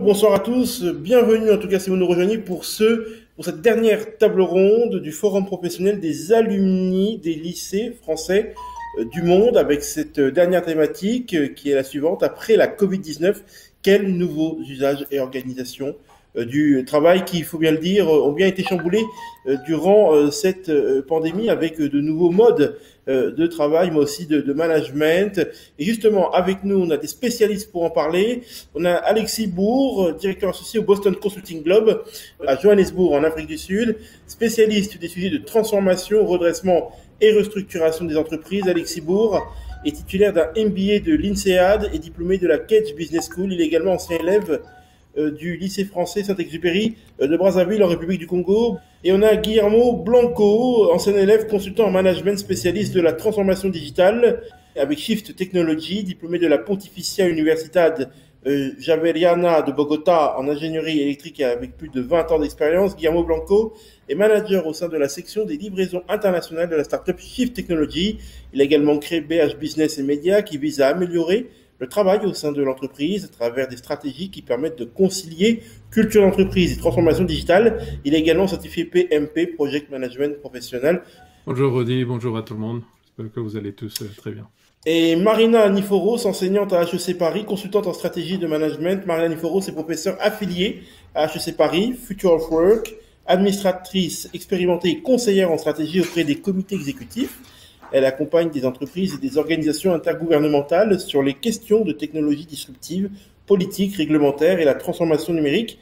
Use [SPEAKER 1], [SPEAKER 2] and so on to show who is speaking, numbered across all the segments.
[SPEAKER 1] Bonsoir à tous, bienvenue en tout cas si vous nous rejoignez pour cette dernière table ronde du forum professionnel des alumni des lycées français du monde avec cette dernière thématique qui est la suivante. Après la Covid-19, quels nouveaux usages et organisations du travail qui, il faut bien le dire, ont bien été chamboulés durant cette pandémie avec de nouveaux modes de travail, mais aussi de management. Et justement, avec nous, on a des spécialistes pour en parler. On a Alexis Bourg, directeur associé au Boston Consulting Globe à Johannesburg, en Afrique du Sud, spécialiste des sujets de transformation, redressement et restructuration des entreprises. Alexis Bourg est titulaire d'un MBA de l'INSEAD et diplômé de la Cage Business School. Il est également ancien élève du lycée français Saint-Exupéry de Brazzaville en République du Congo. Et on a Guillermo Blanco, ancien élève consultant en management spécialiste de la transformation digitale avec Shift Technology, diplômé de la Pontificia Universidad Javeriana de Bogota en ingénierie électrique et avec plus de 20 ans d'expérience. Guillermo Blanco est manager au sein de la section des livraisons internationales de la startup Shift Technology. Il a également créé BH Business et Media qui vise à améliorer le travail au sein de l'entreprise à travers des stratégies qui permettent de concilier culture d'entreprise et transformation digitale. Il est également certifié PMP, Project Management Professionnel.
[SPEAKER 2] Bonjour Rodi, bonjour à tout le monde. J'espère que vous allez tous très bien.
[SPEAKER 1] Et Marina Niforos, enseignante à HEC Paris, consultante en stratégie de management. Marina Niforos est professeure affiliée à HEC Paris, Future of Work, administratrice expérimentée et conseillère en stratégie auprès des comités exécutifs. Elle accompagne des entreprises et des organisations intergouvernementales sur les questions de technologie disruptive, politique, réglementaire et la transformation numérique.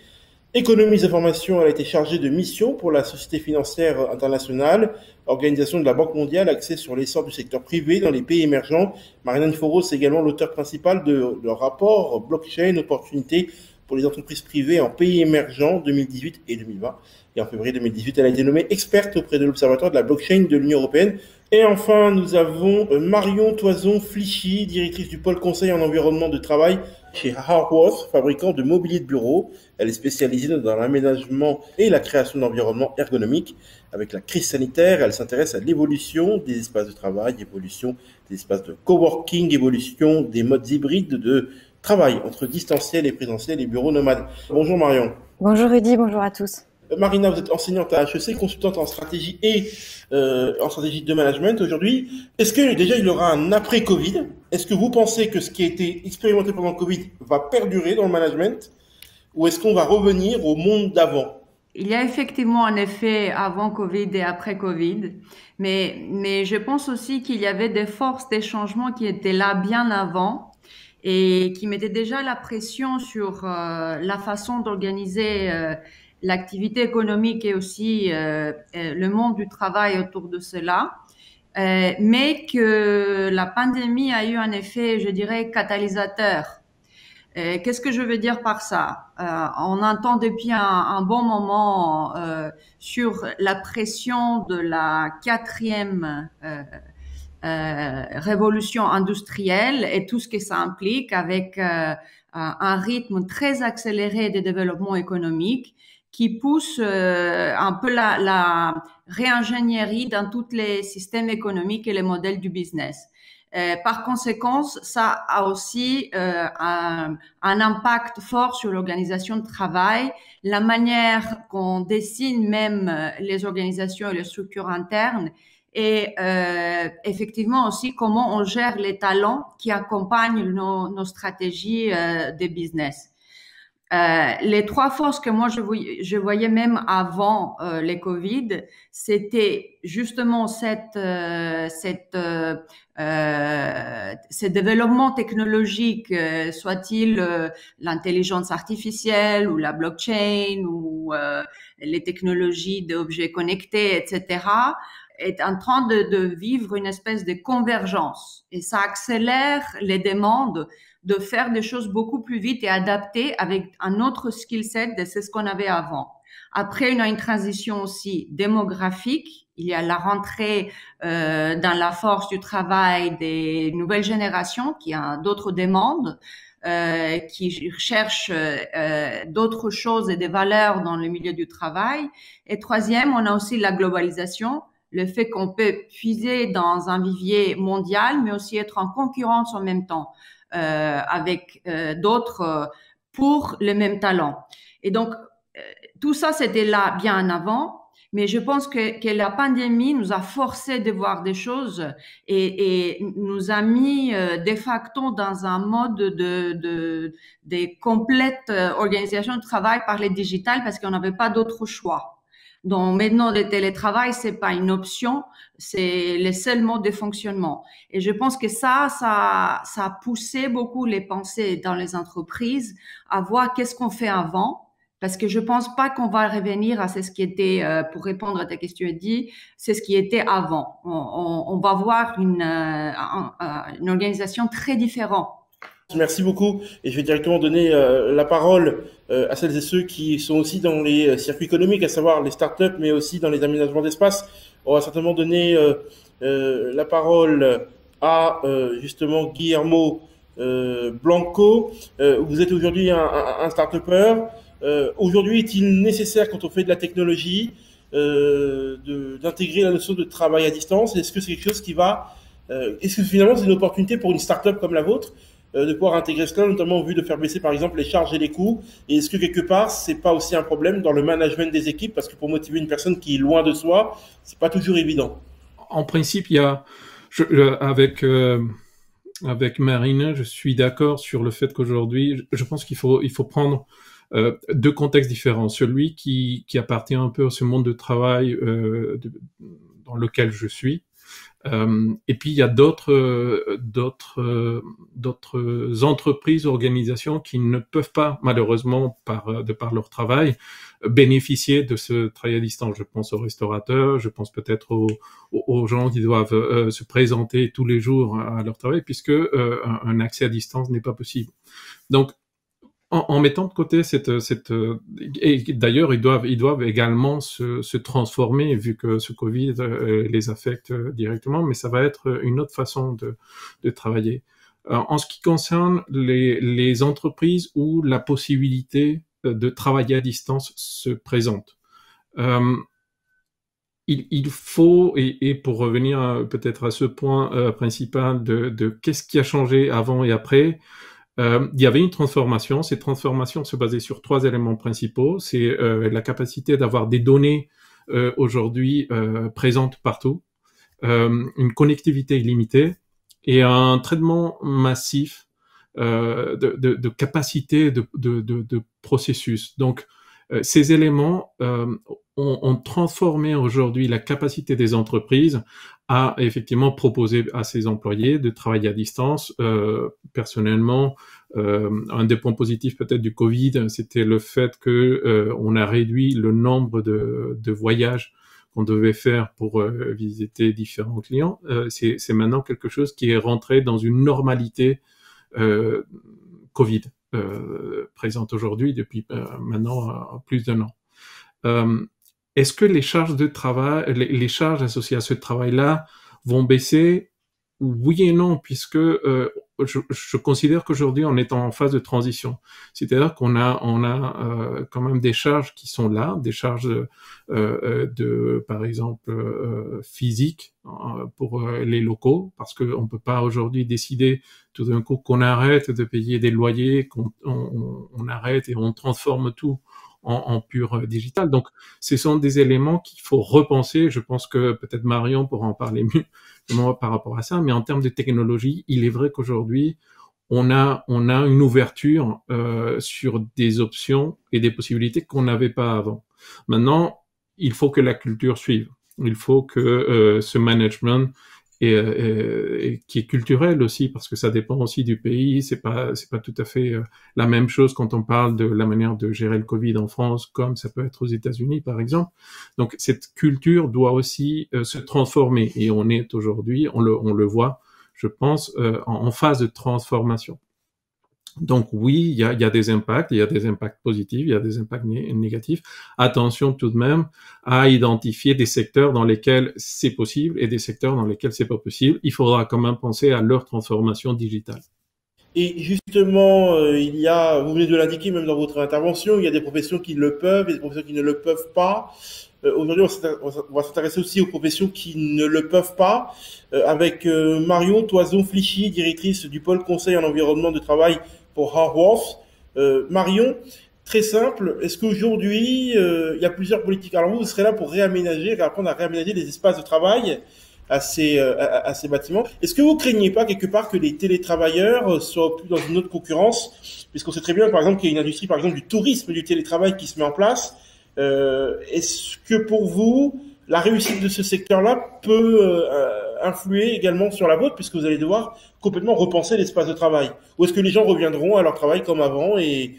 [SPEAKER 1] Économie des informations, elle a été chargée de mission pour la Société financière internationale, Organisation de la Banque mondiale, axée sur l'essor du secteur privé dans les pays émergents. Marina Niforos est également l'auteur principal de leur rapport Blockchain, opportunités pour les entreprises privées en pays émergents 2018 et 2020. Et en février 2018, elle a été nommée experte auprès de l'Observatoire de la blockchain de l'Union européenne. Et enfin, nous avons Marion Toison-Flichy, directrice du pôle conseil en environnement de travail chez Harworth, fabricant de mobilier de bureau. Elle est spécialisée dans l'aménagement et la création d'environnements ergonomiques. Avec la crise sanitaire, elle s'intéresse à l'évolution des espaces de travail, évolution des espaces de coworking, évolution des modes hybrides de travail entre distanciel et présentiel et bureaux nomades. Bonjour Marion.
[SPEAKER 3] Bonjour Rudy, bonjour à tous.
[SPEAKER 1] Marina, vous êtes enseignante à HEC, consultante en stratégie et en stratégie de management aujourd'hui. Est-ce que déjà il y aura un après-Covid? Est-ce que vous pensez que ce qui a été expérimenté pendant le Covid va perdurer dans le management? Ou est-ce qu'on va revenir au monde d'avant?
[SPEAKER 4] Il y a effectivement un effet avant Covid et après Covid, mais je pense aussi qu'il y avait des forces, des changements qui étaient là bien avant et qui mettaient déjà la pression sur la façon d'organiser l'activité économique et aussi le monde du travail autour de cela. Mais que la pandémie a eu un effet, je dirais, catalysateur. Qu'est-ce que je veux dire par ça? On entend depuis un bon moment sur la pression de la quatrième révolution industrielle et tout ce que ça implique avec un rythme très accéléré de développement économique qui pousse un peu la réingénierie dans tous les systèmes économiques et les modèles du business. Par conséquent, ça a aussi un impact fort sur l'organisation de travail, la manière qu'on dessine même les organisations et les structures internes et effectivement aussi comment on gère les talents qui accompagnent nos stratégies de business. Les trois forces que moi je voyais même avant les Covid, c'était justement ces développements technologiques, soit-il l'intelligence artificielle ou la blockchain ou les technologies d'objets connectés, etc., est en train de vivre une espèce de convergence et ça accélère les demandes de faire des choses beaucoup plus vite et adaptées avec un autre skill set de ce qu'on avait avant. Après, il y a une transition aussi démographique. Il y a la rentrée dans la force du travail des nouvelles générations qui ont d'autres demandes, qui cherchent d'autres choses et des valeurs dans le milieu du travail. Et troisième, on a aussi la globalisation, le fait qu'on peut puiser dans un vivier mondial, mais aussi être en concurrence en même temps avec d'autres pour le même talent. Et donc, tout ça, c'était là bien en avant. Mais je pense que la pandémie nous a forcé de voir des choses et nous a mis de facto dans un mode de complète organisation du travail par le digital parce qu'on n'avait pas d'autre choix. Donc maintenant, le télétravail, c'est pas une option, c'est le seul mode de fonctionnement. Et je pense que ça a poussé beaucoup les pensées dans les entreprises à voir qu'est-ce qu'on fait avant. Parce que je pense pas qu'on va revenir à ce qui était, pour répondre à ta question, Eddie, c'est ce qui était avant. On va voir une organisation très différente.
[SPEAKER 1] Merci beaucoup. Et je vais directement donner la parole à celles et ceux qui sont aussi dans les circuits économiques, à savoir les startups, mais aussi dans les aménagements d'espace. On va certainement donner la parole à justement Guillermo Blanco. Vous êtes aujourd'hui un start-upper. Aujourd'hui, est-il nécessaire, quand on fait de la technologie, d'intégrer la notion de travail à distance? Est-ce que c'est quelque chose qui va... est-ce que finalement c'est une opportunité pour une start-up comme la vôtre de pouvoir intégrer cela, notamment en vue de faire baisser par exemple les charges et les coûts? Et est-ce que quelque part, c'est pas aussi un problème dans le management des équipes? Parce que pour motiver une personne qui est loin de soi, c'est pas toujours évident.
[SPEAKER 2] En principe, il y a... avec Marina, je suis d'accord sur le fait qu'aujourd'hui, je pense qu'il faut prendre deux contextes différents. Celui qui appartient un peu à ce monde de travail dans lequel je suis. Et puis il y a d'autres entreprises, organisations qui ne peuvent pas, malheureusement, de par leur travail, bénéficier de ce travail à distance. Je pense aux restaurateurs, je pense peut-être aux gens qui doivent se présenter tous les jours à leur travail, puisque un accès à distance n'est pas possible. Donc en mettant de côté et d'ailleurs ils doivent également se transformer vu que ce Covid les affecte directement, mais ça va être une autre façon de travailler. En ce qui concerne les entreprises où la possibilité de travailler à distance se présente, il faut, et pour revenir peut-être à ce point principal de qu'est-ce qui a changé avant et après, il y avait une transformation. Cette transformation se basait sur 3 éléments principaux. C'est la capacité d'avoir des données aujourd'hui présentes partout, une connectivité illimitée et un traitement massif de capacité de processus. Donc, ces éléments ont transformé aujourd'hui la capacité des entreprises à effectivement proposer à ses employés de travailler à distance. Personnellement, un des points positifs peut-être du Covid, c'était le fait que on a réduit le nombre de voyages qu'on devait faire pour visiter différents clients. C'est maintenant quelque chose qui est rentré dans une normalité Covid présente aujourd'hui depuis maintenant plus d'1 an. Est-ce que les charges de travail, les charges associées à ce travail-là vont baisser? Oui et non, puisque je considère qu'aujourd'hui on est en phase de transition. C'est-à-dire qu'on a quand même des charges qui sont là, des charges par exemple physiques pour les locaux, parce qu'on peut pas aujourd'hui décider tout d'un coup qu'on arrête de payer des loyers, qu'on arrête et on transforme tout en pur digital. Donc, ce sont des éléments qu'il faut repenser. Je pense que peut-être Marion pourra en parler mieux que moi par rapport à ça. Mais en termes de technologie, il est vrai qu'aujourd'hui, on a une ouverture sur des options et des possibilités qu'on n'avait pas avant. Maintenant, il faut que la culture suive. Il faut que ce management et qui est culturel aussi, parce que ça dépend aussi du pays. C'est pas tout à fait la même chose quand on parle de la manière de gérer le Covid en France, comme ça peut être aux États-Unis, par exemple. Donc, cette culture doit aussi se transformer. Et on est aujourd'hui, on le voit, je pense, en phase de transformation. Donc oui, il y a des impacts positifs, il y a des impacts négatifs. Attention tout de même à identifier des secteurs dans lesquels c'est possible et des secteurs dans lesquels c'est pas possible. Il faudra quand même penser à leur transformation digitale.
[SPEAKER 1] Et justement, vous venez de l'indiquer même dans votre intervention, il y a des professions qui le peuvent et des professions qui ne le peuvent pas. Aujourd'hui, on va s'intéresser aussi aux professions qui ne le peuvent pas, avec Marion Toison-Flichy, directrice du pôle conseil en environnement de travail pour Haworth. Marion, très simple, est-ce qu'aujourd'hui, il y a plusieurs politiques? Alors vous serez là pour réaménager, apprendre à réaménager les espaces de travail à ces bâtiments. Est-ce que vous craignez pas quelque part que les télétravailleurs soient plus dans une autre concurrence, puisqu'on sait très bien, par exemple, qu'il y a une industrie, par exemple, du tourisme, du télétravail qui se met en place. Est-ce que pour vous, la réussite de ce secteur-là peut influer également sur la vôtre, puisque vous allez devoir complètement repenser l'espace de travail? Ou est-ce que les gens reviendront à leur travail comme avant et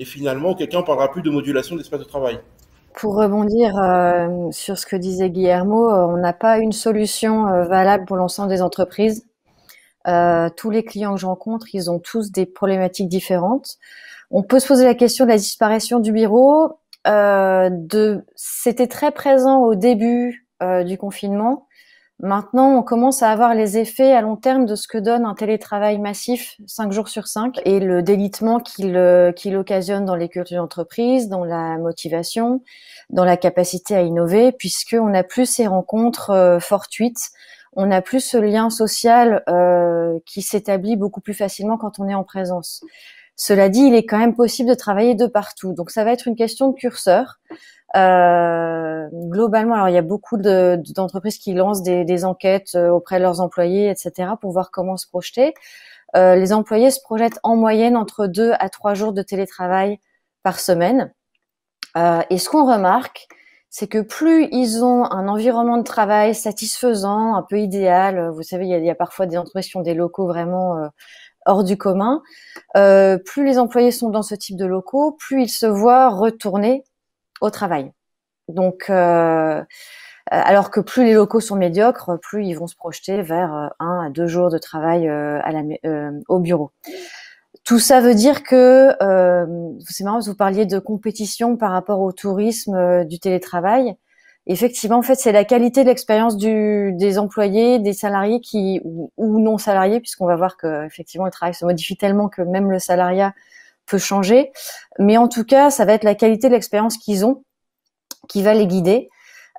[SPEAKER 1] finalement, quelqu'un parlera plus de modulation de l'espace de travail?
[SPEAKER 3] Pour rebondir sur ce que disait Guillermo, on n'a pas une solution valable pour l'ensemble des entreprises. Tous les clients que je rencontre, ils ont tous des problématiques différentes. On peut se poser la question de la disparition du bureau. C'était très présent au début du confinement. Maintenant, on commence à avoir les effets à long terme de ce que donne un télétravail massif 5 jours sur 5 et le délitement qu'il occasionne dans les cultures d'entreprise, dans la motivation, dans la capacité à innover, puisqu'on n'a plus ces rencontres fortuites, on n'a plus ce lien social qui s'établit beaucoup plus facilement quand on est en présence. Cela dit, il est quand même possible de travailler de partout. Donc, ça va être une question de curseur. Globalement, alors il y a beaucoup d'entreprises qui lancent des enquêtes auprès de leurs employés, etc., pour voir comment se projeter. Les employés se projettent en moyenne entre 2 à 3 jours de télétravail par semaine. Et ce qu'on remarque, c'est que plus ils ont un environnement de travail satisfaisant, un peu idéal, vous savez, il y a parfois des entreprises qui ont des locaux vraiment hors du commun, plus les employés sont dans ce type de locaux, plus ils se voient retourner au travail. Donc, alors que plus les locaux sont médiocres, plus ils vont se projeter vers 1 à 2 jours de travail au bureau. Tout ça veut dire que, c'est marrant, vous parliez de compétition par rapport au tourisme du télétravail. Effectivement, en fait, c'est la qualité de l'expérience des employés, des salariés ou non salariés, puisqu'on va voir que effectivement le travail se modifie tellement que même le salariat peut changer. Mais en tout cas, ça va être la qualité de l'expérience qu'ils ont qui va les guider.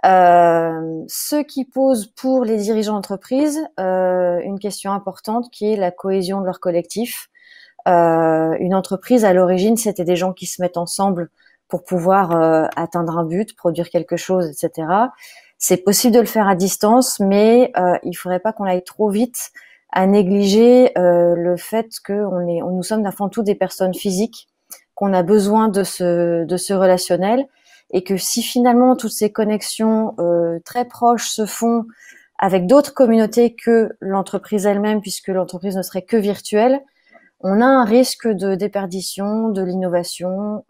[SPEAKER 3] Ce qui pose pour les dirigeants d'entreprise une question importante qui est la cohésion de leur collectif. Une entreprise, à l'origine, c'était des gens qui se mettent ensemble pour pouvoir atteindre un but, produire quelque chose, etc. C'est possible de le faire à distance, mais il faudrait pas qu'on aille trop vite à négliger le fait que nous sommes avant tout des personnes physiques, qu'on a besoin de ce relationnel, et que si finalement toutes ces connexions très proches se font avec d'autres communautés que l'entreprise elle-même, puisque l'entreprise ne serait que virtuelle, on a un risque de déperdition de l'innovation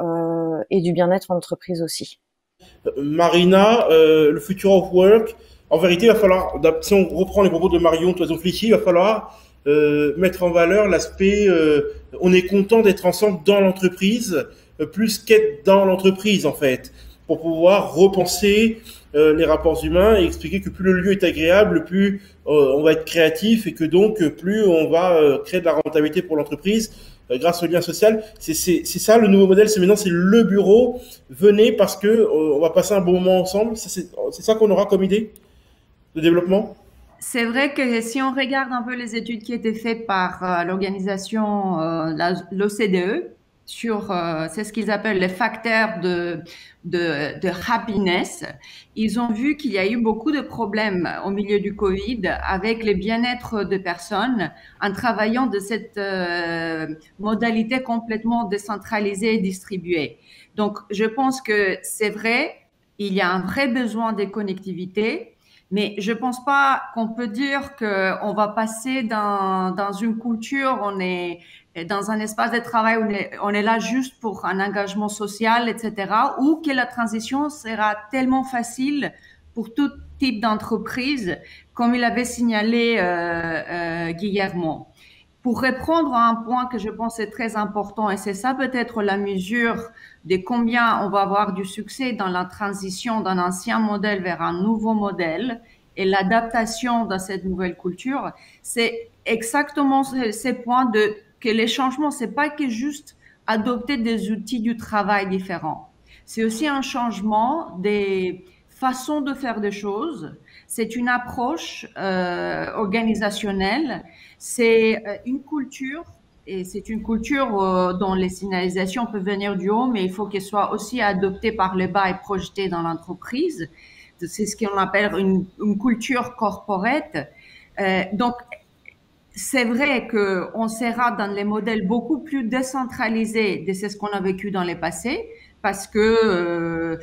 [SPEAKER 3] et du bien-être en entreprise aussi.
[SPEAKER 1] Marina, le future of work, en vérité, il va falloir, si on reprend les propos de Marion Toison Flichy, il va falloir mettre en valeur l'aspect on est content d'être ensemble dans l'entreprise, plus qu'être dans l'entreprise en fait, pour pouvoir repenser les rapports humains et expliquer que plus le lieu est agréable, plus on va être créatif et que donc plus on va créer de la rentabilité pour l'entreprise grâce au lien social. C'est ça le nouveau modèle, c'est maintenant c'est le bureau, venez parce que on va passer un bon moment ensemble. C'est ça qu'on aura comme idée de développement.
[SPEAKER 4] C'est vrai que si on regarde un peu les études qui étaient faites par l'organisation, l'OCDE, sur c'est ce qu'ils appellent les facteurs de happiness, ils ont vu qu'il y a eu beaucoup de problèmes au milieu du Covid avec le bien-être de personnes en travaillant de cette modalité complètement décentralisée et distribuée. Donc, je pense que c'est vrai, il y a un vrai besoin de connectivité. Mais je pense pas qu'on peut dire qu'on va passer dans une culture, on est dans un espace de travail, on est là juste pour un engagement social, etc., ou que la transition sera tellement facile pour tout type d'entreprise, comme il avait signalé Guillermo. Pour répondre à un point que je pense est très important, et c'est ça peut-être la mesure de combien on va avoir du succès dans la transition d'un ancien modèle vers un nouveau modèle et l'adaptation dans cette nouvelle culture, c'est exactement ces points que les changements, c'est pas que juste adopter des outils du travail différents. C'est aussi un changement des façons de faire des choses. C'est une approche organisationnelle. C'est une culture et c'est une culture dont les signalisations peuvent venir du haut, mais il faut qu'elle soit aussi adoptée par le bas et projetée dans l'entreprise. C'est ce qu'on appelle une culture corporate. Donc, c'est vrai qu'on sera dans les modèles beaucoup plus décentralisés de ce qu'on a vécu dans le passé, parce que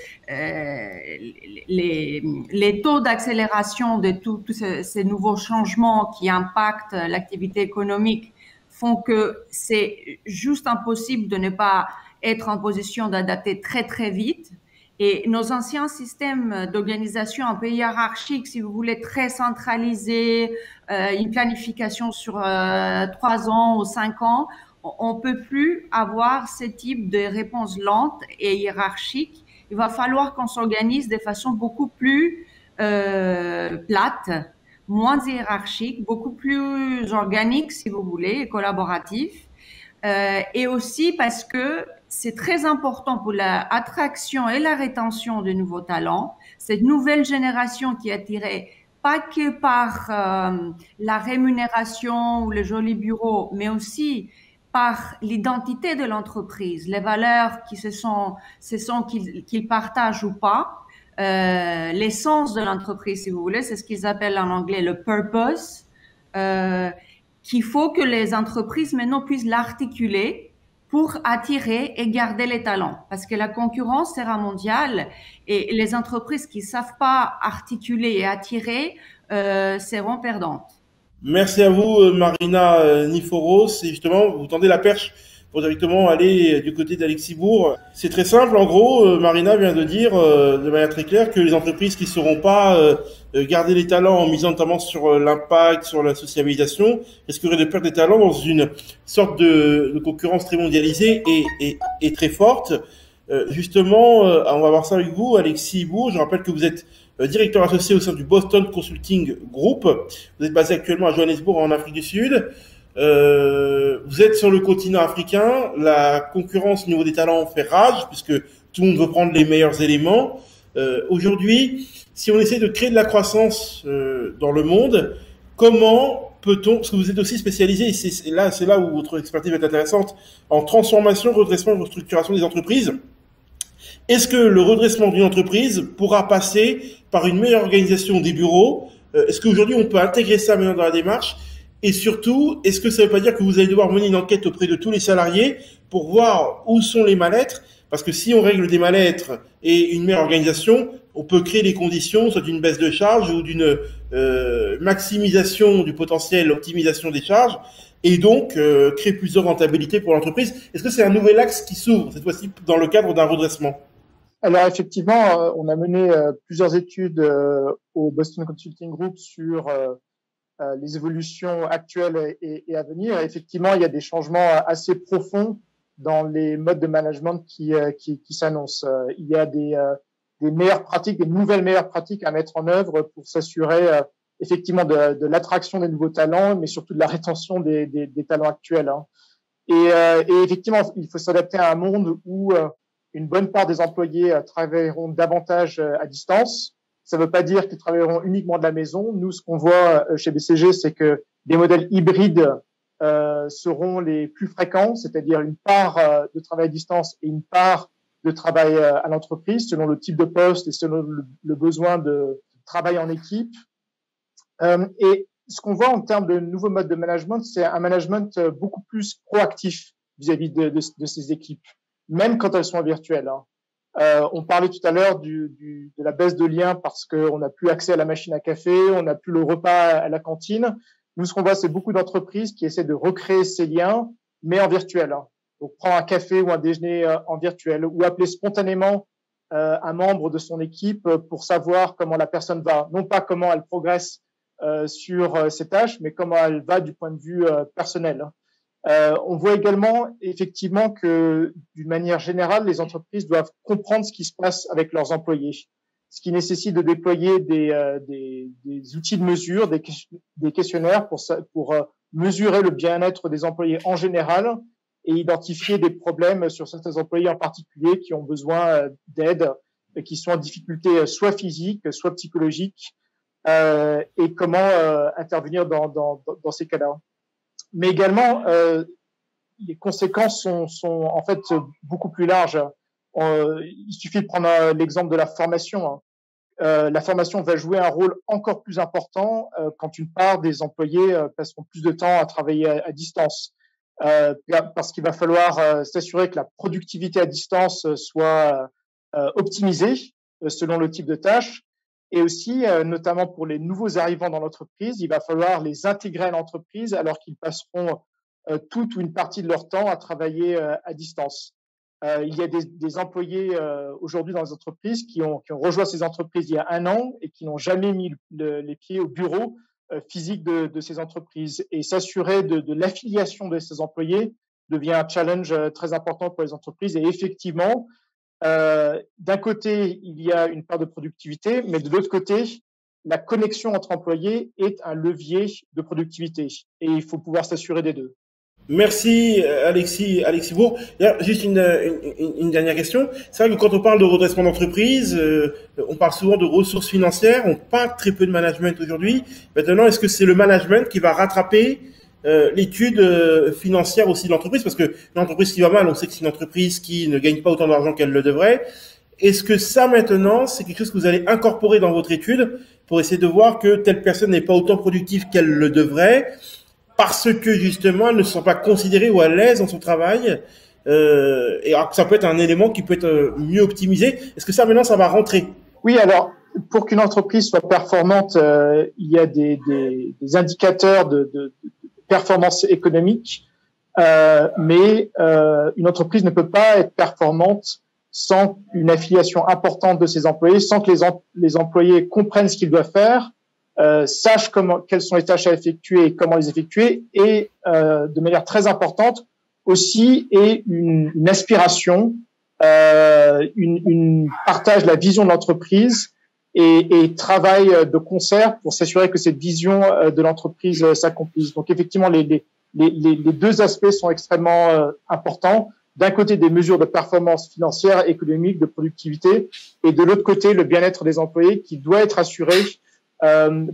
[SPEAKER 4] les taux d'accélération de tous ces nouveaux changements qui impactent l'activité économique font que c'est juste impossible de ne pas être en position d'adapter très très vite. Et nos anciens systèmes d'organisation un peu hiérarchiques, si vous voulez, très centralisés, une planification sur 3 ans ou 5 ans, on peut plus avoir ce type de réponse lente et hiérarchique. Il va falloir qu'on s'organise de façon beaucoup plus plate, moins hiérarchique, beaucoup plus organique, si vous voulez, et collaboratif. Et aussi parce que c'est très important pour l'attraction et la rétention de nouveaux talents. Cette nouvelle génération qui est attirée pas que par la rémunération ou les jolis bureaux, mais aussi par l'identité de l'entreprise, les valeurs qu'ils partagent ou pas, l'essence de l'entreprise, si vous voulez, c'est ce qu'ils appellent en anglais le purpose, qu'il faut que les entreprises maintenant puissent l'articuler pour attirer et garder les talents. Parce que la concurrence sera mondiale et les entreprises qui ne savent pas articuler et attirer seront perdantes.
[SPEAKER 1] Merci à vous, Marina Niforos. Et justement, vous tendez la perche pour directement aller du côté d'Alexibourg. C'est très simple. En gros, Marina vient de dire de manière très claire que les entreprises qui ne sauront pas garder les talents en misant notamment sur l'impact, sur la sociabilisation, risqueraient de perdre des talents dans une sorte de concurrence très mondialisée et très forte. Justement, on va voir ça avec vous, Alexis Bourg. Je rappelle que vous êtes directeur associé au sein du Boston Consulting Group. Vous êtes basé actuellement à Johannesburg, en Afrique du Sud. Vous êtes sur le continent africain. La concurrence au niveau des talents fait rage, puisque tout le monde veut prendre les meilleurs éléments. Aujourd'hui, si on essaie de créer de la croissance dans le monde, comment peut-on, parce que vous êtes aussi spécialisé, et c'est là où votre expertise est intéressante, en transformation, redressement et restructuration des entreprises. Est-ce que le redressement d'une entreprise pourra passer par une meilleure organisation des bureaux? Est-ce qu'aujourd'hui on peut intégrer ça maintenant dans la démarche? Et surtout, est-ce que ça ne veut pas dire que vous allez devoir mener une enquête auprès de tous les salariés pour voir où sont les mal-être? Parce que si on règle des mal-être et une meilleure organisation, on peut créer les conditions soit d'une baisse de charge ou d'une maximisation du potentiel, optimisation des charges, et donc créer plus de rentabilité pour l'entreprise. Est-ce que c'est un nouvel axe qui s'ouvre, cette fois-ci, dans le cadre d'un redressement?
[SPEAKER 5] Alors effectivement, on a mené plusieurs études au Boston Consulting Group sur les évolutions actuelles et à venir. Et effectivement, il y a des changements assez profonds dans les modes de management qui s'annoncent. Il y a des meilleures pratiques, des nouvelles meilleures pratiques à mettre en œuvre pour s'assurer effectivement de l'attraction des nouveaux talents, mais surtout de la rétention des talents actuels. Hein. Et effectivement, il faut s'adapter à un monde où une bonne part des employés travailleront davantage à distance. Ça ne veut pas dire qu'ils travailleront uniquement de la maison. Nous, ce qu'on voit chez BCG, c'est que des modèles hybrides seront les plus fréquents, c'est-à-dire une part de travail à distance et une part de travail à l'entreprise, selon le type de poste et selon le besoin de travail en équipe. Et ce qu'on voit en termes de nouveaux modes de management, c'est un management beaucoup plus proactif vis-à-vis de ces équipes, même quand elles sont virtuelles. Hein. On parlait tout à l'heure de la baisse de liens parce qu'on n'a plus accès à la machine à café, on n'a plus le repas à la cantine. Nous, ce qu'on voit, c'est beaucoup d'entreprises qui essaient de recréer ces liens, mais en virtuel. Hein. Donc, prendre un café ou un déjeuner en virtuel ou appeler spontanément un membre de son équipe pour savoir comment la personne va. Non pas comment elle progresse sur ses tâches, mais comment elle va du point de vue personnel. On voit également effectivement que d'une manière générale, les entreprises doivent comprendre ce qui se passe avec leurs employés, ce qui nécessite de déployer des outils de mesure, des questionnaires pour mesurer le bien-être des employés en général et identifier des problèmes sur certains employés en particulier qui ont besoin d'aide et qui sont en difficulté soit physique, soit psychologique, et comment intervenir dans ces cas-là. Mais également, les conséquences sont en fait beaucoup plus larges. Il suffit de prendre l'exemple de la formation. La formation va jouer un rôle encore plus important quand une part des employés passeront plus de temps à travailler à distance. Parce qu'il va falloir s'assurer que la productivité à distance soit optimisée selon le type de tâche. Et aussi, notamment pour les nouveaux arrivants dans l'entreprise, il va falloir les intégrer à l'entreprise alors qu'ils passeront toute ou une partie de leur temps à travailler à distance. Il y a des employés aujourd'hui dans les entreprises qui ont rejoint ces entreprises il y a 1 an et qui n'ont jamais mis les pieds au bureau physique de ces entreprises. Et s'assurer de l'affiliation de ces employés devient un challenge très important pour les entreprises. Et effectivement, d'un côté, il y a une part de productivité, mais de l'autre côté, la connexion entre employés est un levier de productivité. Et il faut pouvoir s'assurer des deux.
[SPEAKER 1] Merci Alexis Bourg. Juste une dernière question. C'est vrai que quand on parle de redressement d'entreprise, on parle souvent de ressources financières, on parle très peu de management aujourd'hui. Maintenant, est-ce que c'est le management qui va rattraper l'étude financière aussi de l'entreprise? Parce que l'entreprise qui va mal, on sait que c'est une entreprise qui ne gagne pas autant d'argent qu'elle le devrait. Est-ce que ça maintenant, c'est quelque chose que vous allez incorporer dans votre étude pour essayer de voir que telle personne n'est pas autant productive qu'elle le devrait? Parce que justement, elles ne sont pas considérées ou à l'aise dans son travail. Et alors, ça peut être un élément qui peut être mieux optimisé. Est-ce que ça, maintenant, ça va rentrer?
[SPEAKER 5] Oui, alors, pour qu'une entreprise soit performante, il y a des indicateurs de performance économique. Mais une entreprise ne peut pas être performante sans une affiliation importante de ses employés, sans que les employés comprennent ce qu'ils doivent faire, sachent quelles sont les tâches à effectuer et comment les effectuer, et de manière très importante aussi, et une aspiration, une partage de la vision de l'entreprise et travail de concert pour s'assurer que cette vision de l'entreprise s'accomplisse. Donc effectivement, les deux aspects sont extrêmement importants. D'un côté, des mesures de performance financière, économique, de productivité, et de l'autre côté, le bien-être des employés qui doit être assuré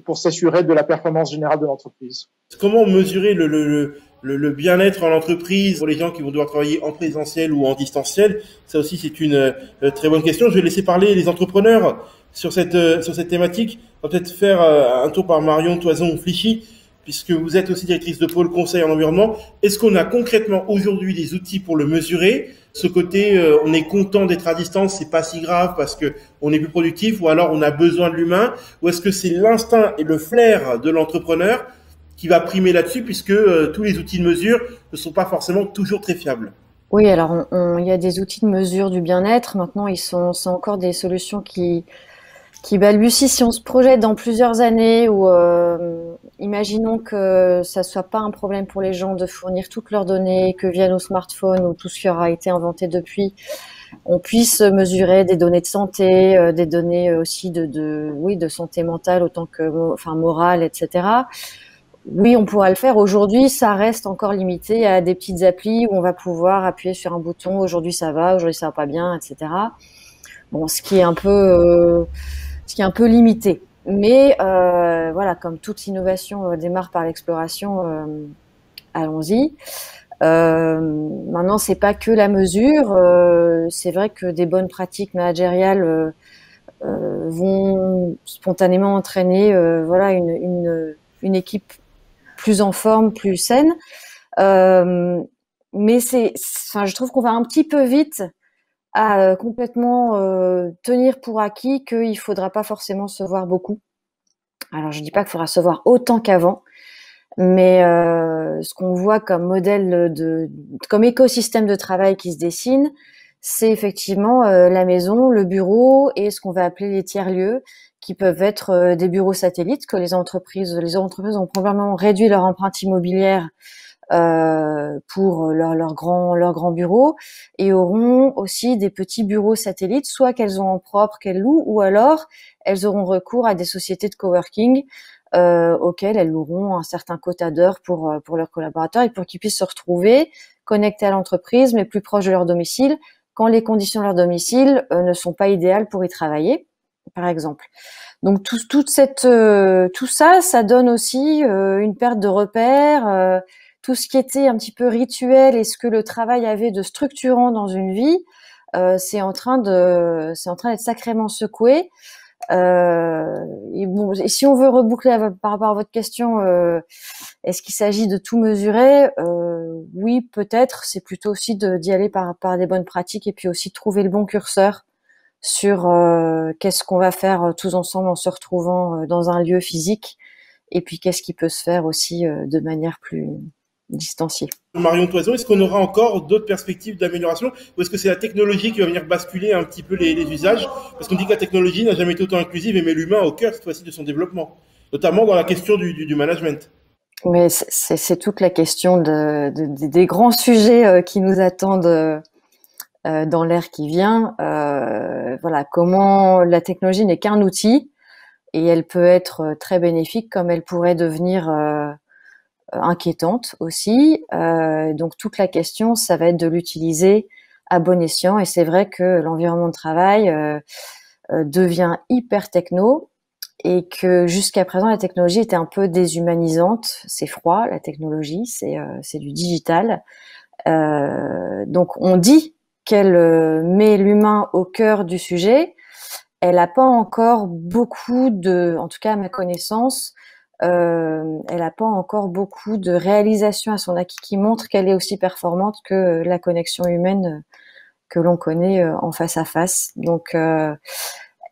[SPEAKER 5] pour s'assurer de la performance générale de l'entreprise.
[SPEAKER 1] Comment mesurer le bien-être en entreprise pour les gens qui vont devoir travailler en présentiel ou en distanciel? Ça aussi, c'est une très bonne question. Je vais laisser parler les entrepreneurs sur cette thématique. On va peut-être faire un tour par Marion Toison-Flichy, puisque vous êtes aussi directrice de pôle conseil en environnement. Est-ce qu'on a concrètement aujourd'hui des outils pour le mesurer? Ce côté, on est content d'être à distance, c'est pas si grave parce que on est plus productif, ou alors on a besoin de l'humain, ou est-ce que c'est l'instinct et le flair de l'entrepreneur qui va primer là-dessus, puisque tous les outils de mesure ne sont pas forcément toujours très fiables?
[SPEAKER 3] Oui, alors il y a des outils de mesure du bien-être. Maintenant, c'est encore des solutions qui balbutient. Si on se projette dans plusieurs années, ou imaginons que ça soit pas un problème pour les gens de fournir toutes leurs données, que via nos smartphones ou tout ce qui aura été inventé depuis, on puisse mesurer des données de santé, des données aussi de santé mentale autant que morale, etc. Oui, on pourra le faire. Aujourd'hui, ça reste encore limité à des petites applis où on va pouvoir appuyer sur un bouton. Aujourd'hui, ça va pas bien, etc. Bon, ce qui est un peu limité. Mais voilà, comme toute innovation démarre par l'exploration, allons-y. Maintenant, c'est pas que la mesure. C'est vrai que des bonnes pratiques managériales vont spontanément entraîner, voilà, une équipe plus en forme, plus saine. Mais je trouve qu'on va un petit peu vite à complètement tenir pour acquis qu'il faudra pas forcément se voir beaucoup. Alors je dis pas qu'il faudra se voir autant qu'avant, mais ce qu'on voit comme modèle comme écosystème de travail qui se dessine, c'est effectivement la maison, le bureau et ce qu'on va appeler les tiers-lieux, qui peuvent être des bureaux satellites que les entreprises ont probablement réduit leur empreinte immobilière pour leurs grands bureaux, et auront aussi des petits bureaux satellites, soit qu'elles ont en propre, qu'elles louent, ou alors elles auront recours à des sociétés de coworking auxquelles elles loueront un certain quota d'heures pour leurs collaborateurs, et pour qu'ils puissent se retrouver connectés à l'entreprise mais plus proches de leur domicile quand les conditions de leur domicile ne sont pas idéales pour y travailler, par exemple. Donc tout ça donne aussi une perte de repères. tout ce qui était un petit peu rituel et ce que le travail avait de structurant dans une vie, c'est en train d'être sacrément secoué. Et bon, et si on veut reboucler par rapport à votre question, est-ce qu'il s'agit de tout mesurer? Oui, peut-être. C'est plutôt aussi d'y aller par des bonnes pratiques et puis aussi trouver le bon curseur sur qu'est-ce qu'on va faire tous ensemble en se retrouvant dans un lieu physique, et puis qu'est-ce qui peut se faire aussi de manière plus distanciée.
[SPEAKER 1] Marion Toison, est-ce qu'on aura encore d'autres perspectives d'amélioration, ou est-ce que c'est la technologie qui va venir basculer un petit peu les usages? Parce qu'on dit que la technologie n'a jamais été autant inclusive et met l'humain au cœur cette fois-ci de son développement, notamment dans la question du management.
[SPEAKER 3] Mais c'est toute la question des grands sujets qui nous attendent dans l'ère qui vient. Voilà, comment la technologie n'est qu'un outil et elle peut être très bénéfique comme elle pourrait devenir inquiétante aussi. Donc toute la question, ça va être de l'utiliser à bon escient. Et c'est vrai que l'environnement de travail devient hyper techno et que jusqu'à présent la technologie était un peu déshumanisante. C'est froid, la technologie, c'est du digital. Donc on dit qu'elle met l'humain au cœur du sujet. Elle n'a pas encore beaucoup en tout cas à ma connaissance, elle n'a pas encore beaucoup de réalisations à son acquis qui montrent qu'elle est aussi performante que la connexion humaine que l'on connaît en face à face. Donc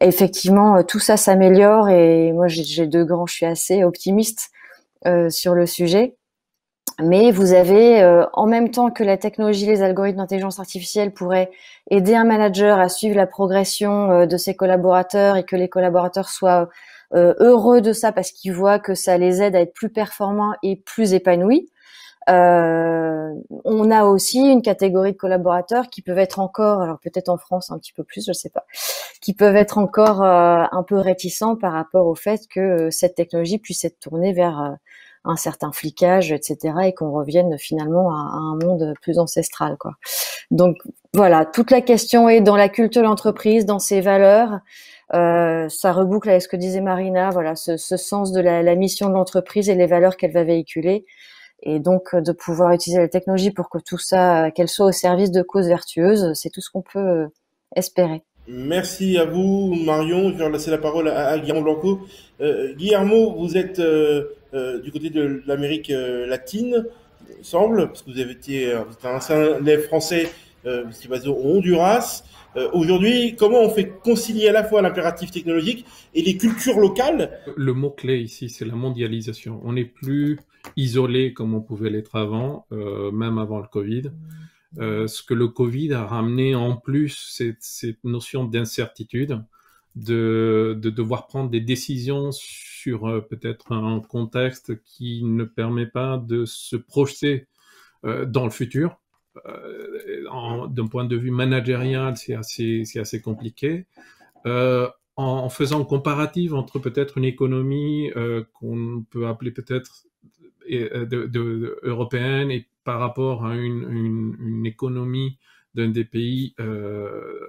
[SPEAKER 3] effectivement, tout ça s'améliore et moi je suis assez optimiste sur le sujet. Mais vous avez, en même temps que la technologie, les algorithmes d'intelligence artificielle pourraient aider un manager à suivre la progression de ses collaborateurs et que les collaborateurs soient heureux de ça parce qu'ils voient que ça les aide à être plus performants et plus épanouis. On a aussi une catégorie de collaborateurs qui peuvent être encore, alors peut-être en France un petit peu plus, je sais pas, qui peuvent être encore un peu réticents par rapport au fait que cette technologie puisse être tournée vers un certain flicage, etc., et qu'on revienne finalement à un monde plus ancestral, quoi. Donc voilà, toute la question est dans la culture de l'entreprise, dans ses valeurs. Ça reboucle avec ce que disait Marina, voilà, ce sens de la mission de l'entreprise et les valeurs qu'elle va véhiculer. Et donc de pouvoir utiliser la technologie pour que tout ça, qu'elle soit au service de causes vertueuses, c'est tout ce qu'on peut espérer.
[SPEAKER 1] Merci à vous, Marion. Je vais laisser la parole à Guillermo Blanco. Guillermo, vous êtes du côté de l'Amérique latine, il semble, parce que vous êtes un ancien élève français qui est basé au Honduras. Aujourd'hui, comment on fait concilier à la fois l'impératif technologique et les cultures locales?
[SPEAKER 2] Le mot-clé ici, c'est la mondialisation. On n'est plus isolé comme on pouvait l'être avant, même avant le Covid. Ce que le Covid a ramené en plus, cette notion d'incertitude, de devoir prendre des décisions sur peut-être un contexte qui ne permet pas de se projeter dans le futur. D'un point de vue managérial, c'est assez compliqué. En faisant une comparative entre peut-être une économie qu'on peut appeler peut-être européenne et par rapport à une économie d'un des pays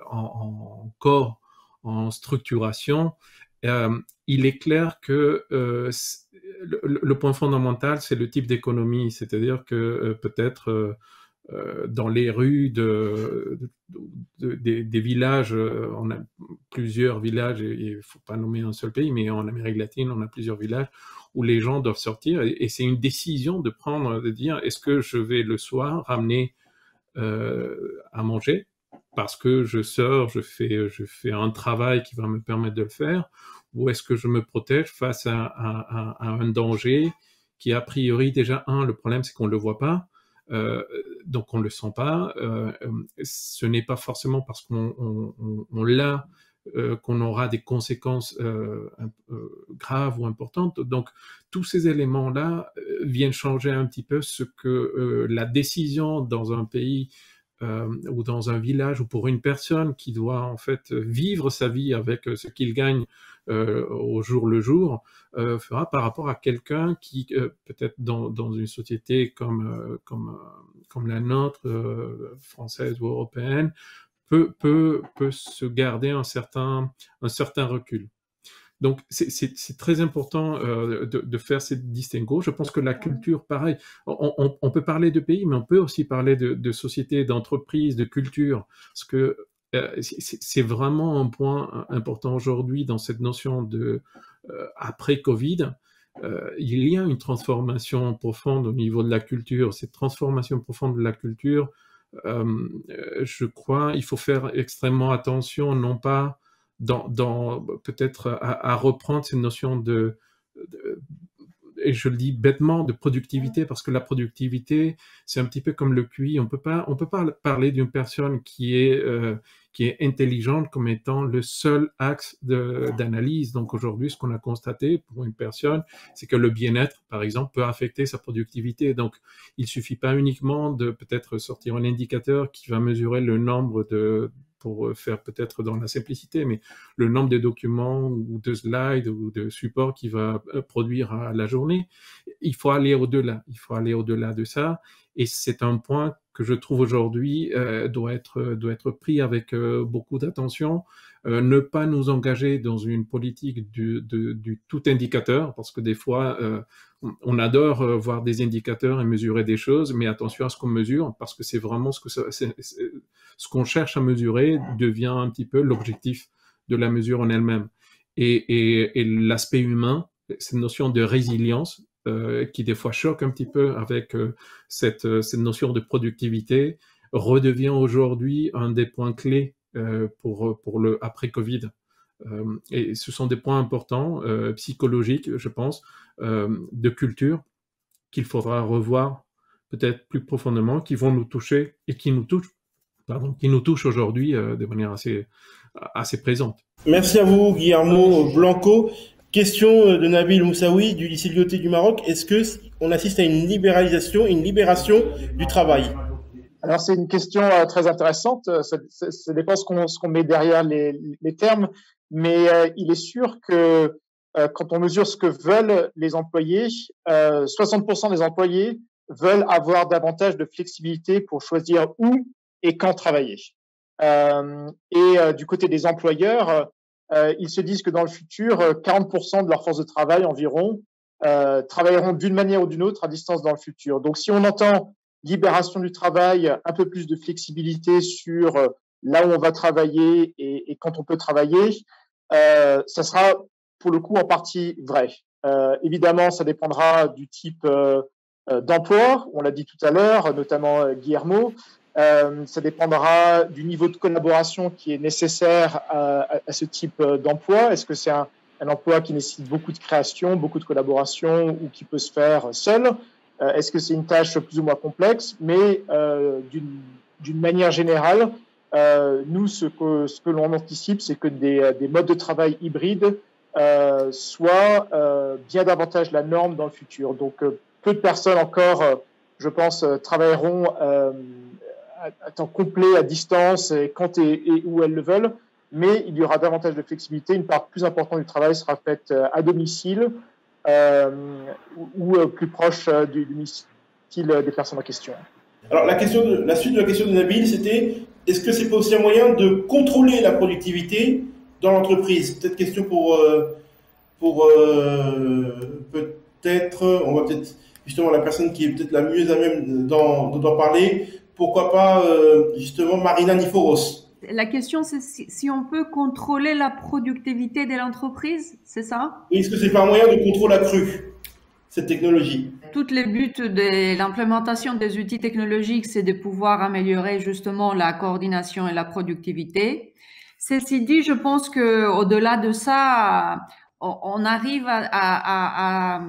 [SPEAKER 2] encore en structuration, il est clair que le point fondamental, c'est le type d'économie, c'est-à-dire que peut-être dans les rues des villages, on a plusieurs villages, et il ne faut pas nommer un seul pays, mais en Amérique latine, on a plusieurs villages où les gens doivent sortir, et c'est une décision de dire, est-ce que je vais le soir ramener à manger, parce que je sors, je fais un travail qui va me permettre de le faire, ou est-ce que je me protège face à un danger qui, a priori, déjà, le problème, c'est qu'on ne le voit pas, donc on ne le sent pas. Ce n'est pas forcément parce qu'on l'a qu'on aura des conséquences graves ou importantes. Donc tous ces éléments-là viennent changer un petit peu ce que la décision dans un pays ou dans un village, ou pour une personne qui doit en fait vivre sa vie avec ce qu'il gagne au jour le jour, fera par rapport à quelqu'un qui peut-être dans une société comme la nôtre, française ou européenne, peut se garder un certain recul. Donc, c'est très important de faire cette distinguo. Je pense que la culture, pareil, on peut parler de pays, mais on peut aussi parler de sociétés, d'entreprises, de culture, parce que c'est vraiment un point important aujourd'hui dans cette notion de après Covid. Il y a une transformation profonde au niveau de la culture. Cette transformation profonde de la culture, je crois, il faut faire extrêmement attention, non pas peut-être à reprendre cette notion et je le dis bêtement, de productivité, parce que la productivité, c'est un petit peu comme le QI. On peut pas parler d'une personne qui est intelligente comme étant le seul axe d'analyse. Donc aujourd'hui, ce qu'on a constaté pour une personne, c'est que le bien-être, par exemple, peut affecter sa productivité. Donc, il suffit pas uniquement de peut-être sortir un indicateur qui va mesurer le nombre pour faire peut-être dans la simplicité, mais le nombre de documents ou de slides ou de supports qu'il va produire à la journée. Il faut aller au-delà. Il faut aller au-delà de ça. Et c'est un point que je trouve aujourd'hui doit être pris avec beaucoup d'attention. Ne pas nous engager dans une politique du tout indicateur, parce que des fois, on adore voir des indicateurs et mesurer des choses, mais attention à ce qu'on mesure, parce que c'est vraiment ce qu'on cherche à mesurer devient un petit peu l'objectif de la mesure en elle-même. Et l'aspect humain, cette notion de résilience, qui des fois choque un petit peu avec cette notion de productivité, redevient aujourd'hui un des points clés pour le après-Covid. Et ce sont des points importants, psychologiques, je pense, de culture, qu'il faudra revoir peut-être plus profondément, qui vont nous toucher et qui nous touchent aujourd'hui de manière assez présente.
[SPEAKER 1] Merci à vous, Guillermo Blanco. Question de Nabil Moussaoui du lycée Lyautey du Maroc. Est-ce qu'on assiste à une libération du travail?
[SPEAKER 5] Alors, c'est une question très intéressante. Ça dépend ce qu'on met derrière les termes. Mais il est sûr que quand on mesure ce que veulent les employés, 60% des employés veulent avoir davantage de flexibilité pour choisir où et quand travailler. Du côté des employeurs, ils se disent que dans le futur, 40% de leur force de travail environ travailleront d'une manière ou d'une autre à distance dans le futur. Donc, si on entend libération du travail, un peu plus de flexibilité sur là où on va travailler et quand on peut travailler, ça sera pour le coup en partie vrai. Évidemment, ça dépendra du type d'emploi, on l'a dit tout à l'heure, notamment Guillermo. Ça dépendra du niveau de collaboration qui est nécessaire à ce type d'emploi. Est-ce que c'est un emploi qui nécessite beaucoup de création, beaucoup de collaboration ou qui peut se faire seul? Est-ce que c'est une tâche plus ou moins complexe? Mais d'une manière générale, nous, ce que l'on anticipe, c'est que des modes de travail hybrides soient bien davantage la norme dans le futur. Donc, peu de personnes encore, je pense, travailleront à temps complet, à distance, quand et où elles le veulent, mais il y aura davantage de flexibilité. Une part plus importante du travail sera faite à domicile ou plus proche du domicile des personnes en question.
[SPEAKER 1] Alors, la suite de la question de Nabil, c'était est-ce que c'est pas aussi un moyen de contrôler la productivité dans l'entreprise? Peut-être question pour peut-être, on va peut-être justement la personne qui est peut-être la mieux à même d'en parler. Pourquoi pas justement Marina Niforos?
[SPEAKER 4] La question, c'est si on peut contrôler la productivité de l'entreprise, c'est ça?
[SPEAKER 1] Est-ce que c'est pas un moyen de contrôle accru, cette technologie?
[SPEAKER 4] Tout le but de l'implémentation des outils technologiques, c'est de pouvoir améliorer justement la coordination et la productivité. Ceci dit, je pense que au-delà de ça, on arrive à,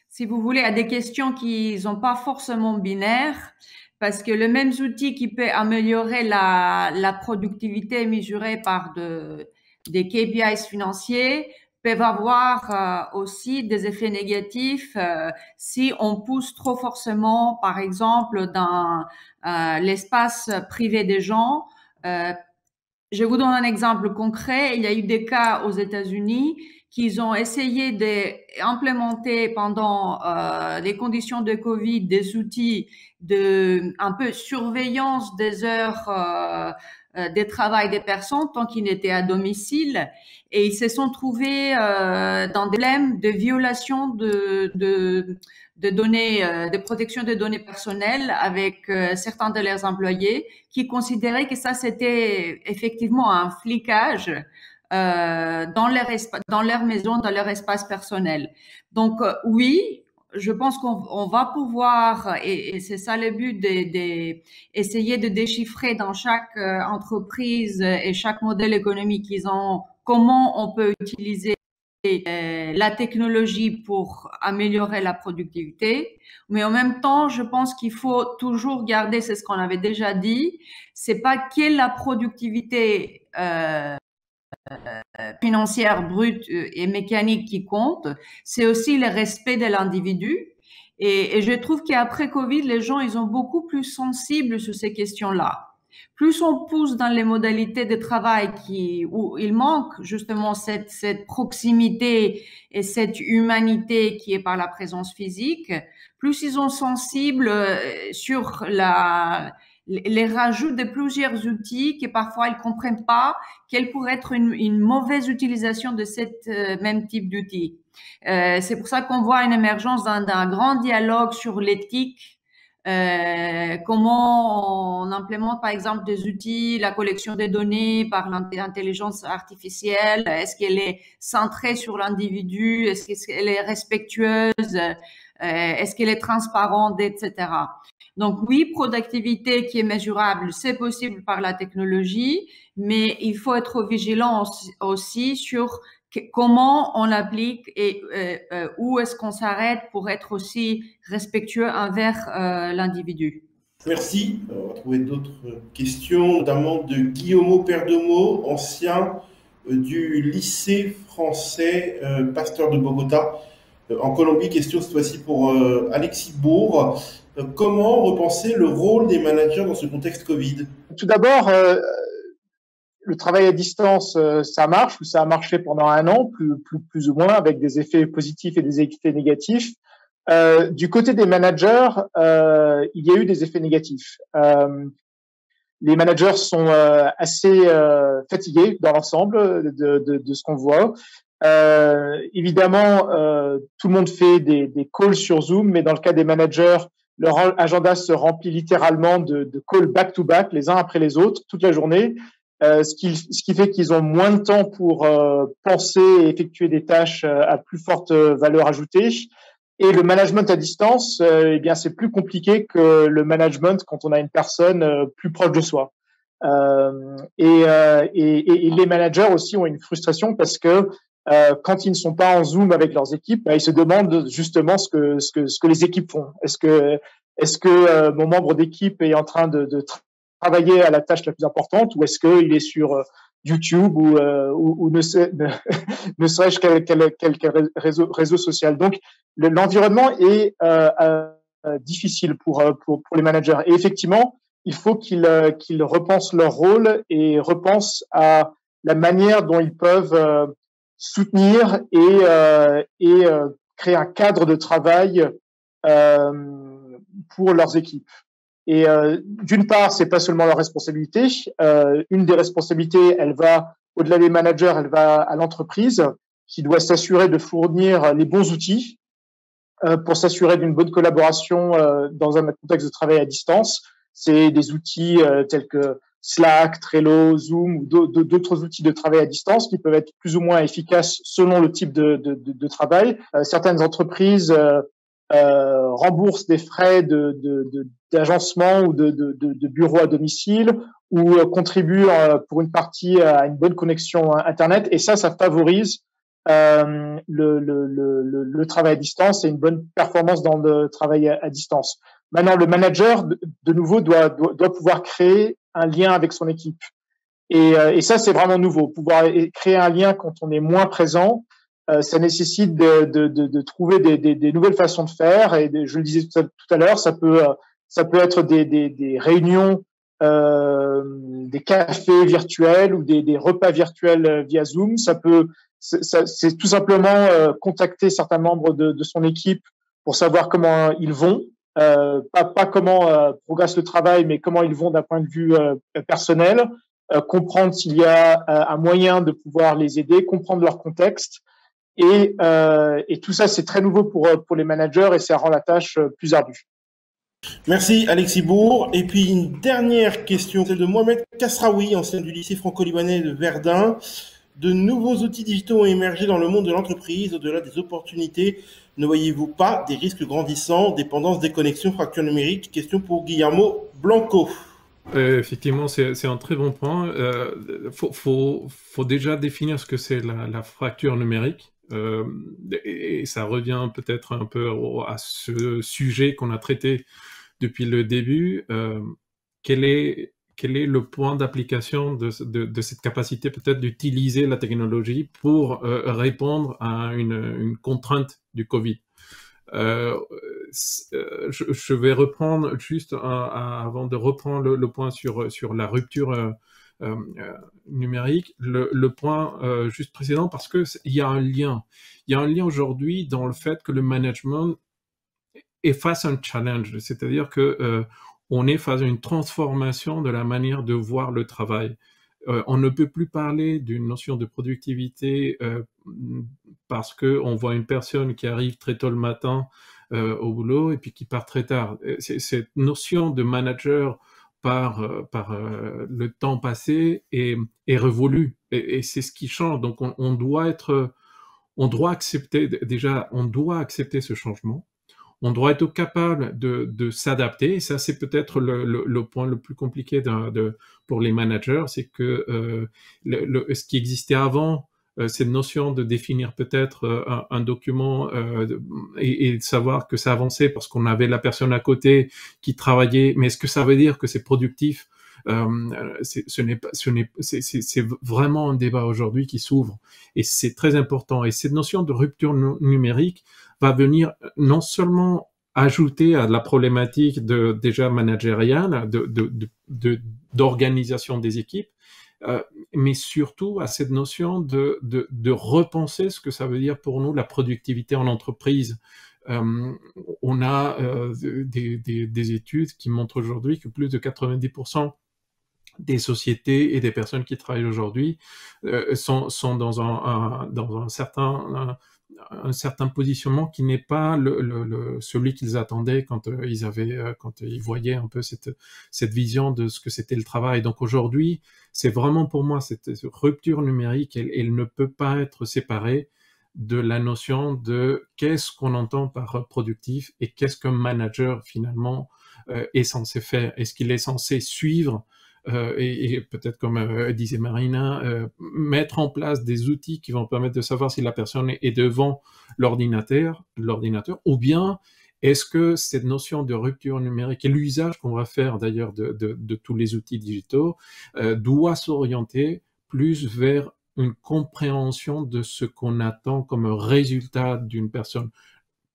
[SPEAKER 4] si vous voulez, à des questions qui ne sont pas forcément binaires, parce que les mêmes outils qui peuvent améliorer la productivité mesurée par des KPIs financiers peuvent avoir aussi des effets négatifs si on pousse trop forcément, par exemple, dans l'espace privé des gens. Je vous donne un exemple concret. Il y a eu des cas aux États-Unis qu'ils ont essayé d'implémenter pendant les conditions de Covid des outils de un peu surveillance des heures des travail des personnes tant qu'ils étaient à domicile, et ils se sont trouvés dans des problèmes de violation de données, de protection des données personnelles avec certains de leurs employés qui considéraient que ça c'était effectivement un flicage dans leur maison, dans leur espace personnel. Donc oui, je pense qu'on va pouvoir, et c'est ça le but, essayer de déchiffrer dans chaque entreprise et chaque modèle économique qu'ils ont, comment on peut utiliser la technologie pour améliorer la productivité. Mais en même temps, je pense qu'il faut toujours garder, c'est ce qu'on avait déjà dit, c'est pas que la productivité financière brute et mécanique qui compte, c'est aussi le respect de l'individu. Et je trouve qu'après Covid, les gens, ils ont beaucoup plus sensibles sur ces questions-là. Plus on pousse dans les modalités de travail où il manque justement cette proximité et cette humanité qui est par la présence physique, plus ils sont sensibles sur les rajouts de plusieurs outils que parfois ils comprennent pas quelle pourrait être une mauvaise utilisation de cette même type d'outils. C'est pour ça qu'on voit une émergence d'un grand dialogue sur l'éthique. Comment on implémente par exemple des outils, la collection des données par l'intelligence artificielle, est-ce qu'elle est centrée sur l'individu, est-ce qu'elle est respectueuse, est-ce qu'elle est transparente, etc. Donc oui, productivité qui est mesurable, c'est possible par la technologie, mais il faut être vigilant aussi sur comment on l'applique et où est-ce qu'on s'arrête pour être aussi respectueux envers l'individu.
[SPEAKER 1] Merci. On va trouver d'autres questions, notamment de Guillaume Perdomo, ancien du lycée français Pasteur de Bogota en Colombie. Question cette fois-ci pour Alexis Bourg. Comment repenser le rôle des managers dans ce contexte Covid?
[SPEAKER 5] Tout d'abord, le travail à distance, ça marche ou ça a marché pendant un an, plus ou moins, avec des effets positifs et des effets négatifs. Du côté des managers, il y a eu des effets négatifs. Les managers sont assez fatigués dans l'ensemble de ce qu'on voit. Évidemment, tout le monde fait des calls sur Zoom, mais dans le cas des managers, leur agenda se remplit littéralement de calls back-to-back, les uns après les autres, toute la journée. Ce qui fait qu'ils ont moins de temps pour penser et effectuer des tâches à plus forte valeur ajoutée. Et le management à distance, eh bien, c'est plus compliqué que le management quand on a une personne plus proche de soi. Et les managers aussi ont une frustration parce que quand ils ne sont pas en Zoom avec leurs équipes, ils se demandent justement ce que les équipes font. Est-ce que mon membre d'équipe est en train de travailler à la tâche la plus importante, ou est-ce qu'il est sur YouTube ou ne serais-je quel réseau social. Donc l'environnement est difficile pour les managers. Et effectivement, il faut qu'ils repensent leur rôle et repensent à la manière dont ils peuvent soutenir et créer un cadre de travail pour leurs équipes. Et d'une part, c'est pas seulement leur responsabilité. Une des responsabilités, elle va au-delà des managers, elle va à l'entreprise qui doit s'assurer de fournir les bons outils pour s'assurer d'une bonne collaboration dans un contexte de travail à distance. C'est des outils tels que Slack, Trello, Zoom ou d'autres outils de travail à distance qui peuvent être plus ou moins efficaces selon le type de travail. Certaines entreprises remboursent des frais d'agencement ou de bureau à domicile ou contribuent pour une partie à une bonne connexion Internet. Et ça favorise le travail à distance et une bonne performance dans le travail à distance. Maintenant, le manager, de nouveau, doit pouvoir créer un lien avec son équipe. Et ça, c'est vraiment nouveau. Pouvoir créer un lien quand on est moins présent, ça nécessite de trouver des nouvelles façons de faire. Et je le disais tout à l'heure, ça peut être des réunions, des cafés virtuels ou des repas virtuels via Zoom. C'est tout simplement contacter certains membres de son équipe pour savoir comment ils vont. Pas comment progresse le travail, mais comment ils vont d'un point de vue personnel. comprendre s'il y a un moyen de pouvoir les aider, comprendre leur contexte. Et tout ça, c'est très nouveau pour les managers et ça rend la tâche plus ardue.
[SPEAKER 1] Merci Alexis Bourg. Et puis une dernière question, celle de Mohamed Kasraoui, ancien du lycée franco-libanais de Verdun. De nouveaux outils digitaux ont émergé dans le monde de l'entreprise. Au-delà des opportunités, ne voyez-vous pas des risques grandissants, dépendance, déconnexion, fracture numérique? Question pour Guillermo Blanco.
[SPEAKER 2] Effectivement, c'est un très bon point. Faut déjà définir ce que c'est la fracture numérique. Et ça revient peut-être un peu à ce sujet qu'on a traité depuis le début. Quel est le point d'application de cette capacité peut-être d'utiliser la technologie pour répondre à une contrainte du Covid? Je vais reprendre juste avant de reprendre le point sur la rupture numérique, le point juste précédent, parce que il y a un lien. Il y a un lien aujourd'hui dans le fait que le management est face à un challenge, c'est-à-dire que on est face à une transformation de la manière de voir le travail. On ne peut plus parler d'une notion de productivité parce qu'on voit une personne qui arrive très tôt le matin au boulot et puis qui part très tard. Cette notion de manager par le temps passé est révolue et c'est ce qui change. Donc on doit accepter ce changement. On doit être capable de s'adapter, et ça c'est peut-être le point le plus compliqué pour les managers, c'est que ce qui existait avant, cette notion de définir peut-être un document et de savoir que ça avançait parce qu'on avait la personne à côté qui travaillait, mais est-ce que ça veut dire que c'est productif? C'est vraiment un débat aujourd'hui qui s'ouvre et c'est très important. Et cette notion de rupture numérique va venir non seulement ajouter à la problématique déjà managériale, d'organisation des équipes, mais surtout à cette notion de repenser ce que ça veut dire pour nous la productivité en entreprise. On a des études qui montrent aujourd'hui que plus de 90% des sociétés et des personnes qui travaillent aujourd'hui sont dans un certain positionnement qui n'est pas celui qu'ils attendaient quand ils voyaient un peu cette vision de ce que c'était le travail. Donc aujourd'hui, c'est vraiment pour moi cette rupture numérique, elle ne peut pas être séparée de la notion de qu'est-ce qu'on entend par productif et qu'est-ce qu'un manager finalement est censé faire. Est-ce qu'il est censé suivre et peut-être comme disait Marina, mettre en place des outils qui vont permettre de savoir si la personne est devant l'ordinateur, ou bien est-ce que cette notion de rupture numérique et l'usage qu'on va faire d'ailleurs de tous les outils digitaux doit s'orienter plus vers une compréhension de ce qu'on attend comme résultat d'une personne,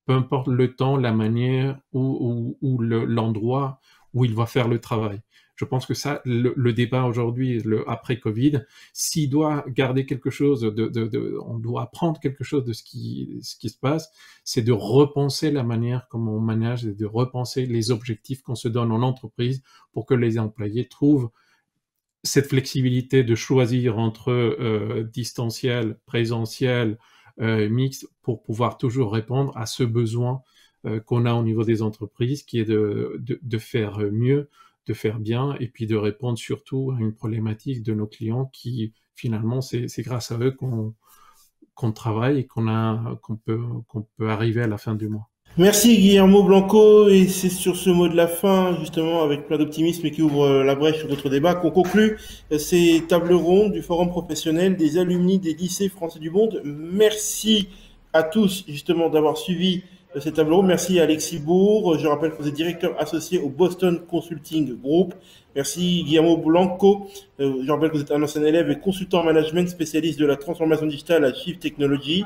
[SPEAKER 2] peu importe le temps, la manière ou l'endroit où il va faire le travail. Je pense que ça, le débat aujourd'hui, après Covid, s'il doit garder quelque chose, on doit apprendre quelque chose de ce qui se passe, c'est de repenser la manière comment on manage et de repenser les objectifs qu'on se donne en entreprise pour que les employés trouvent cette flexibilité de choisir entre distanciel, présentiel, mixte, pour pouvoir toujours répondre à ce besoin qu'on a au niveau des entreprises, qui est de faire mieux, de faire bien, et puis de répondre surtout à une problématique de nos clients qui, finalement, c'est grâce à eux qu'on travaille et qu'on peut arriver à la fin du mois.
[SPEAKER 1] Merci Guillermo Blanco, et c'est sur ce mot de la fin, justement, avec plein d'optimisme et qui ouvre la brèche sur d'autres débats, qu'on conclut ces tables rondes du Forum professionnel des alumni des lycées français du monde. Merci à tous, justement, d'avoir suivi ces tables rondes. Merci à Alexis Bourg. Je rappelle que vous êtes directeur associé au Boston Consulting Group. Merci Guillermo Blanco. Je rappelle que vous êtes un ancien élève et consultant en management spécialiste de la transformation digitale à Shift Technology.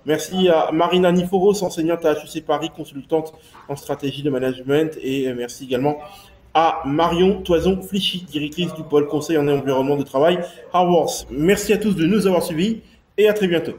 [SPEAKER 1] Merci à Marina Niforos, enseignante à HEC Paris, consultante en stratégie de management. Et merci également à Marion Toison-Flichy, directrice du pôle conseil en environnement de travail Harworth. Merci à tous de nous avoir suivis et à très bientôt.